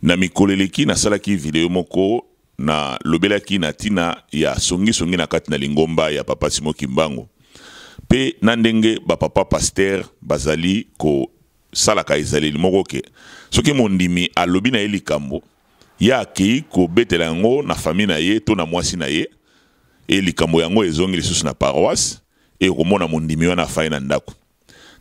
na mikoleleki na salaki video moko na lobelaki na tina ya songi na kati na lingomba ya papa Simon Kimbangu pe na ndenge ba papa pasteur bazali ko salaka ezaleli moko ke soki mondimi alobi na ye likambo ya akei ko betela yango na famille na ye to na mwasi na ye e likambo yango ezongi lisusu na paroisse e komona mondimi wana afai na ndako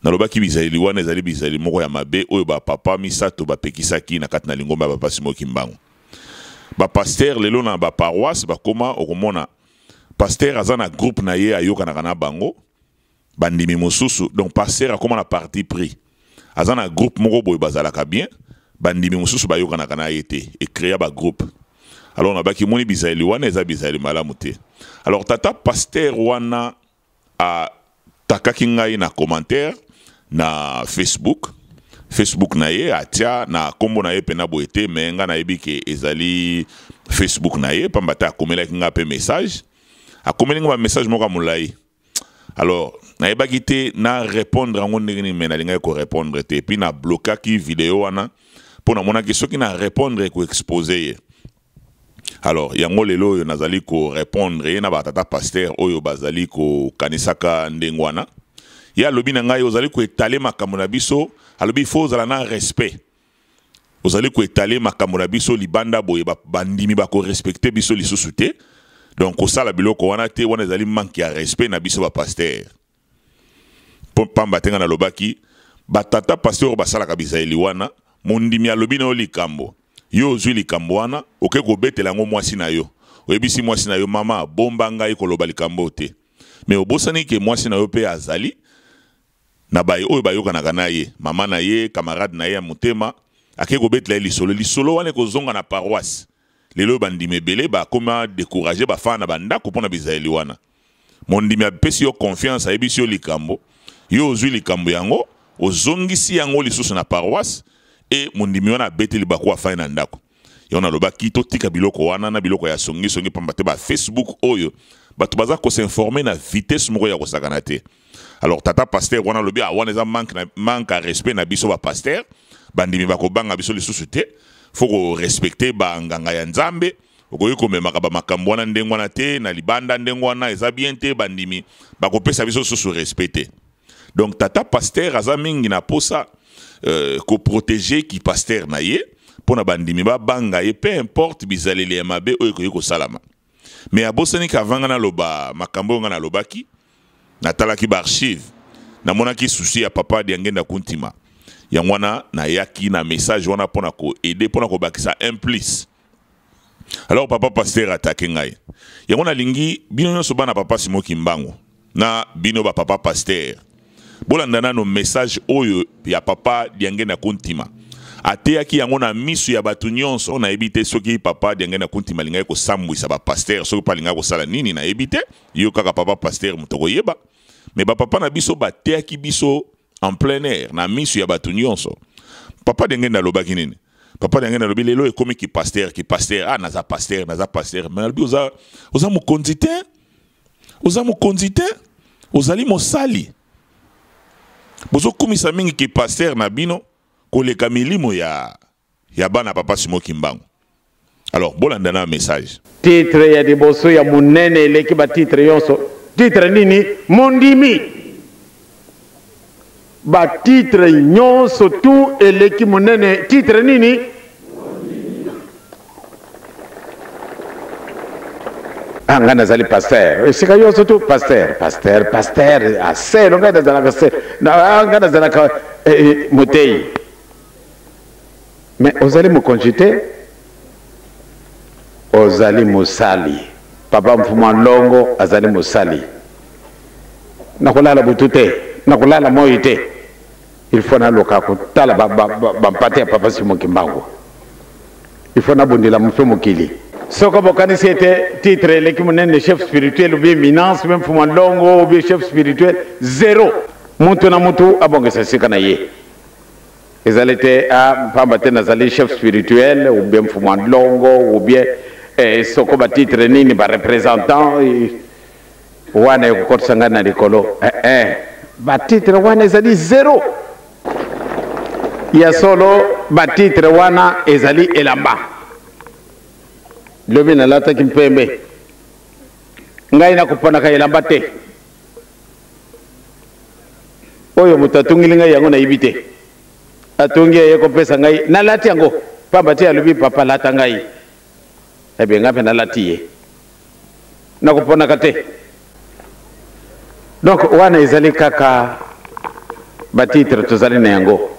nalobaki bizali wana ezali bizali moko ya mabe oyo ba papa misato bapekisaki na kati na lingomba ya papa Simon Kimbangu ba pasteur lelo na ba paroisse bakoma okomona pasteur aza na groupe na ye ayokanaka na bango bandimi mosusu donc pasteur akoma na parti pris aza na groupe moko boye bazalaka bien bandimi mosusu bayokanaka na ye te e créer ba groupe alors na baki moni bizali wana eza bizali malamu te alors tata pasteur wana a takaki ngai na commentaire na Facebook na ye atia na kombo na ye pena boete me nga na yebi ke ezali Facebook na ye pambata akomelaki nga pe message akomeli nga ba message moko mulai alors na yebaki te na répondre ngo ndenge ni me na linga ko répondre te puis na bloquaki vidéo wana pona mona ki soki na répondre ko exposer ye alors yango lelo oyo nazali ko répondre ye na batata pasteur oyo bazali ko kanisaka ndengwana ya lobi na ngai ozali ko étaler makambo na biso alobi faut ozala na respect ozali ko étaler makambo na biso libanda boye bandimi ba ko respecter biso lisusu te donc osala biloko wana te wana ezali manque ya respect na biso ba pasteur pamba tenga na lobaki batata pasteur basala ka bisaeli wana mondimi alobi na likambo yo ozwi likambo wana oke ko betela ngo mwasi na yo oyebisi mwasi na yo mama bomba ngai ko loba likambo te mais obosani ke mwasi na yo pe azali na baye oyo bayokanaka na ye mama na ye camarade na ye ya motema ake ko betela lisolo wana ko zonga na paroisse lelo bandimi ebele bakoma décourager bafana na bandako mpona bizaeli wana mondimi apesi yo confiance ayebisi yo likambo yo ozwi likambo yango ozongisi yango lisusu na paroisse e mondimi wana abeteli bako afai na ndako yo nalobaki totika biloko wana na biloko ya songi pamba te ba Facebook oyo bato baza ko s'informer na vitesse moko ya kosakana te alors tata pasteur wana lobi wana eza manque à respect na biso ba pasteur bandimi bako banga biso lisusu te faut ko respecter ba nganga ya nzambe okoyi komemaka ba makambo wana ndenge wana te na libanda ndenge wana eza bien te bandimi bako pesa biso susu respecter donc tata pasteur aza mingi na posa ko protéger ki pasteur na ye pona bandimi ba banga ye peu importe bizaleli ya mabe oyo koyi ko salama mais abosani ka vanga na loba makambo nga na lobaki na talaki ba archive na monaki souci ya papa Diangenda Kuntima yangwana na yaki na message wana pona ko aider pona ko bakisa implice alors papa pasteur attaqué ngai yangwana lingi bino nyonso bana papa Simon Kimbangu na bino ba papa pasteur bolandana no message oyo ya papa Diangenda Kuntima ateyaki yango na misu ya batu nyonso na ebite soki papa Diangenda Kuntima linga ko sambwisa ba pasteur soki pa linga ko sala nini na ebite yo kaka papa pasteur mutoko yeba mais ba papa na biso bateyaki biso en plein air na misu ya batu nyonso papa Diangenda lobaki nini papa Diangenda lobi lelo ekomi ki pasteur naza pasteur mais albi oza mukonzi te ozali mosali bozo komisa mingi ki pasteur na bino koleka milimo ya bana papa Simon Kimbangu alors bolandana un message titre ya diboso ya munene eleki ba titre yonso titre nini mondimi ba titre nyonso tu eleki munene titre nini ngana zali pasteur sika yonso tu pasteur aselo ngana zala pasteur ngana zala ka motei mais ozali mukonjite ozali musali papa mfuma longo azali musali nakulala butute nakulala moite il faut na loka kutala bampate ya papa Simon Kimbangu il faut na bundila mfe mukili soko bokani c'était titre leki munene chef spirituel ou bien éminence même mfuma longo ou bien chef spirituel zéro muntu na muntu abongesa sika na ye ezalete a pamba nazali chef spirituel ou bien mfuma longo ou bien soko ba titre nini ba représentant wana yokotsa na likolo ba titre wana ezali zéro ya solo batitre wana ezali elamba lobi na lata kimpembe ngai na kupona ka elamba te oyo mutatungi ngai yango na ibite atungi ye ko pesa ngai na lati yango pamba te alobi papa lata ngai ebe ngape na lati ye na kupona ka te donc wana ezali kaka batitre tozali na yango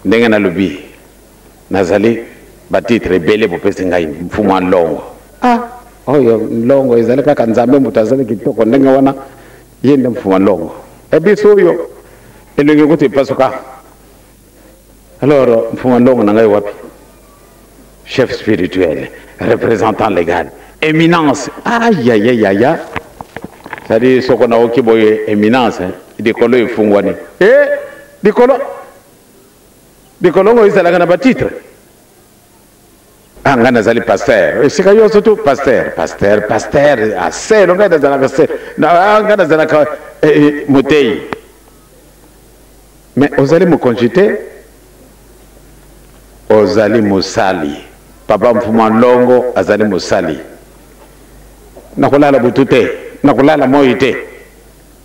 ndenge na lobi nazali batitre ebele bopesi ngai mfumu wa nlongo oyo nlongo ezali kaka nzambe moto azali kitoko ndenge wana ye nde mfumu wa nlongo ebiso oyo elingi kuti epasuka alors mfumu wa nlongo na ngai wapi chef spirituel représentant légal éminence ayayayaya c'est-à-dire soko na oki boye éminence dikolo efungwani dikolo ngo ezalaka na batitre nga nazali pasteur esika nyonso tu pasteur aselo ngai nazalaka se nga nazalaka motei mais ozali mokonzi te ozali mosali papa mfumu wa nlongo azali mosali nakolala butu te nakolala moi te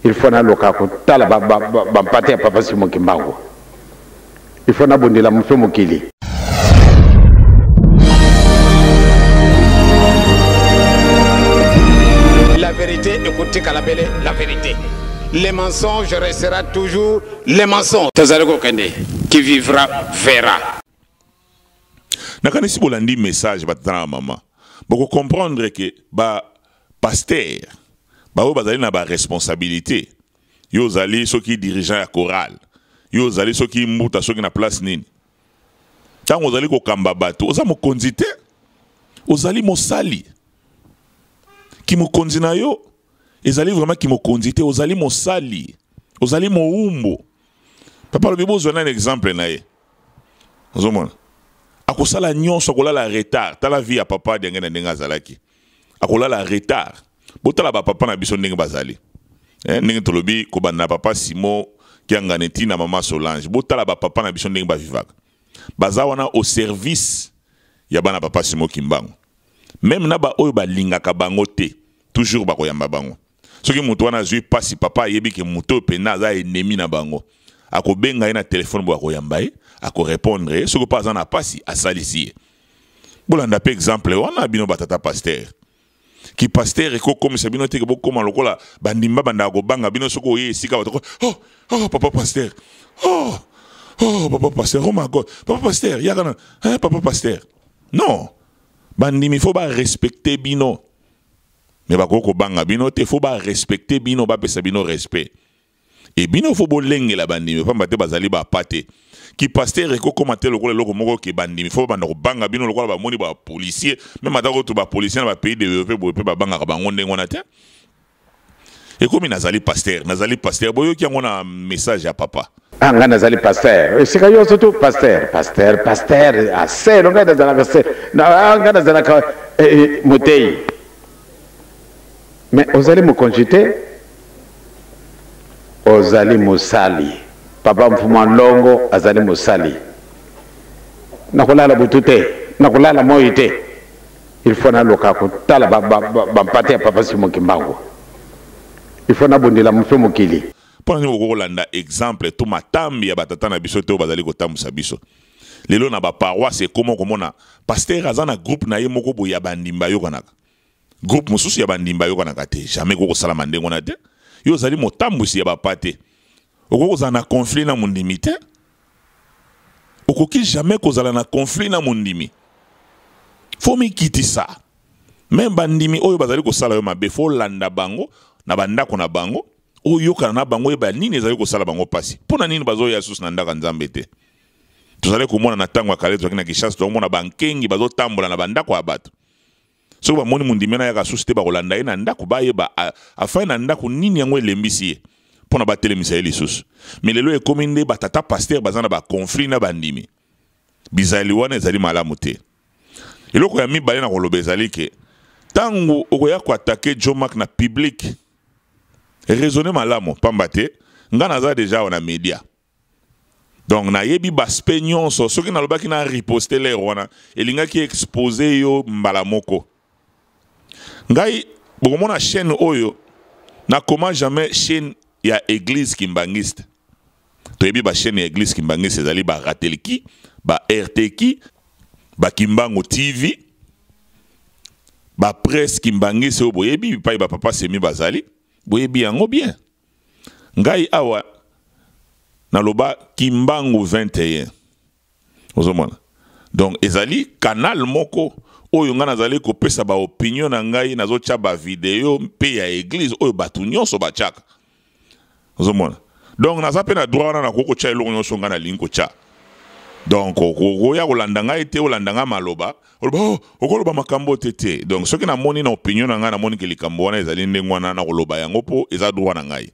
il faut naluka kotala bampate ya papa Simon Kimbangu il faut nabundela mfe mokili. La vérité, écoutez Kalabele, la vérité. Les mensonges restera toujours les mensonges. Tazareko Kende, qui vivra verra. Nakanisi bolandi message batana maman. Boko comprendre que ba pasteur ba bazali na ba responsabilité. Yo zali soki dirigeant ya chorale. Yo zali soki mbuta soki na place nini. Tango zali ko kamba bato, oza mokonzi te. Ozali mosali. Ki mokonzi na yo, ezali vraiment ki mokonzi te, ozali mosali. Ozali moumbo. Papa lobi bo zona un exemple na ye. Ozomona. Akosala nyonso akolala retard. Tala vie ya papa de ngena ndenga zalaki. Akolala retard. Botala ba papa na biso ndenge bazali. Ndenge tolobi ko bana papa Simo Kianganeti na mama Solange. Botala ba papa na biso ndenge ba vivaka. Baza wana au service ya bana papa Simo Kimbangu. Même na ba oyo ba lingaka bango te. Toujours ba koyamba bango. Soki mutu wana zui pasi papa yebi ke mutu pena za ennemi na bango. Ako benga na téléphone bo koyamba ye, ako répondre, soko pas na pasi asalisi. Bolanda pe exemple wana bino batata pasteur. Ki pasteur eko comme ça bino te ke bokoma lokola bandimba banda ko banga bino soko ye sika batako. Oh papa pasteur. Oh papa pasteur, oh my God. Papa pasteur, yakana, papa pasteur. Non. Bandimi faut pas respecter bino. Mais ba koko banga bino te faut pas respecter bino ba pesa bino respect. Et bino faut bolenge la bandimi pas mbate bazali ba pate. Ki pasteur eko komate lokole loko moko ke bandimi faut banda ko banga bino lokola ba moni ba policier même atako to ba policier na ba pays développé bo pe ba banga ka bango ndengo na te. Et comme nazali pasteur boyo ki ngona message à papa. Nga nazali pasteur esika nyonso tu pasteur aselo ngai nazalaka se nga nazalaka motei mais ozali mokonzi te ozali mosali papa mfumu wa nlongo azali mosali nakolala butu te nakolala moi te il faut naluka kotala bampate ya papa Simon Kimbangu il faut nabundela mfe mokili. Pour nous landa exemple tout matambi ya batata na biso te bazali ko tambusa biso lelo na ba paroisse c'est comment na pasteur azana groupe na ye moko bo ya bandimba yo kanaka groupe mususu ya bandimba yo kanaka te jamais ko sala mandengo na te yo zali motambusi ya ba pate okoko zana conflit na mundimi te okoki jamais ko zala na conflit na mundimi faut mi kitisa même bandimi oyo bazali ko sala yo mabe faut landa bango na bandako na bango oyo kana bango eba nini ezali ko sala bango pasi pona nini bazo ya susu na ndaka nzambe te tozali komona na tango akale tokina kishasa tomona bankengi bazo tambola na bandako ya bato so ba moni mundimena ya kasusu te ba kolanda ina ndako ba yeba afin na ndako nini yango elembisi pona ba telemisa eli susu melelo e kominde batata pasteur bazana ba conflit na bandimi bizali wana ezali malamu te eloko ya mibale na koloba ezali ke tango okoya ko attaquer Jomak na public raisonner malamu pamba te nga naza déjà on a média Donc na yebi baspe nyonso soki na lobaki na riposter l'air wana elingaki exposer yo mbala moko. Ngai bokomona chaîne oyo na comment jamais chaîne ya église kimbangiste. To yebi ba chaîne ya église kimbangiste ezali ba ratelki, ba RTki, ba Kimbango TV, ba presse kimbangiste o boyebi pa ba papa semi bazali, boyebi yango bien. Ngai awa na loba Kimbango 21. Ozomona. Donc ezali canal moko oyo nga nazali kopesa ba opinion na ngai nazo tia ba video mpe ya église oyo batu nyonso bachaka. Ozomona. Donc naza pe na droit na koko tia eloko nyonso nga na linko tia. Donc oya kolanda ngai te olanda nga maloba oloba okoloba makambo tete. Donc soki na moni na opinion na nga na moni ke likambo wana ezali ndenge wana na koloba yango po eza droit na ngai.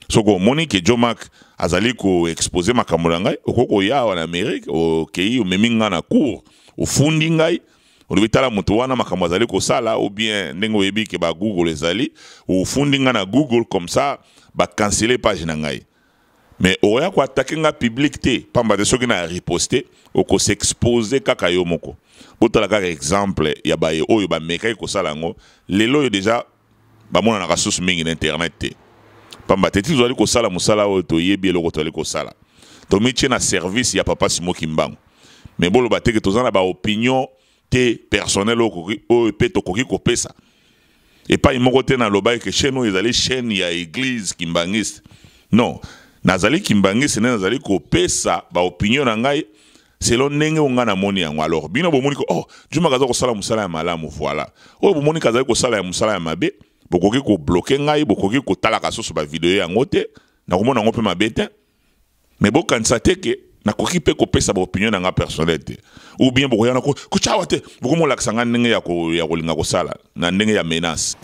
Soko moni ke Jomak azali ko exposer makambo na ngai okoko ya en Amérique o kei o meminga na cour o fundi ngai o bitala mutu wana makambo azali ko sala ou bien ndenge oyebi ke ba Google ezali o fundi nga na Google comme ça ba canceller page na ngai. Mais oya ko attaquer nga public te pamba de soki na riposter o ko s'exposer kaka yo moko. Botala kaka exemple ya ba oyo ba mekai ko sala ngo lelo yo déjà ba mona na kasusu mingi na internet te. Pamba teti zali ko sala musala o to yebi eloko to ali ko sala. To mitie na service ya papa Simo Kimbango. Mais bolo ba teke tozana ba opinion te personnel o pe to koki ko pesa. Et pas imoko te na loba ke chaîne o ezali chaîne ya église kimbangiste. Non, nazali kimbangiste nazali ko pesa ba opinion na ngai selon ndenge onga na moni yango. Alors bino bomoni ko oh juma kaza ko sala musala ya malamu voilà. O bomoni kaza ko sala ya musala ya mabe. Bokoki ko bloquer ngai bokoki ko talaka soso ba video yango te na komona ngo pe mabete mais bokanisa te ke na koki pe ko pesa ba opinion na nga personnel te ou bien bokoyana ko chawa te bokomo lakisa nga ndenge ya ko linga ko sala na ndenge ya menace.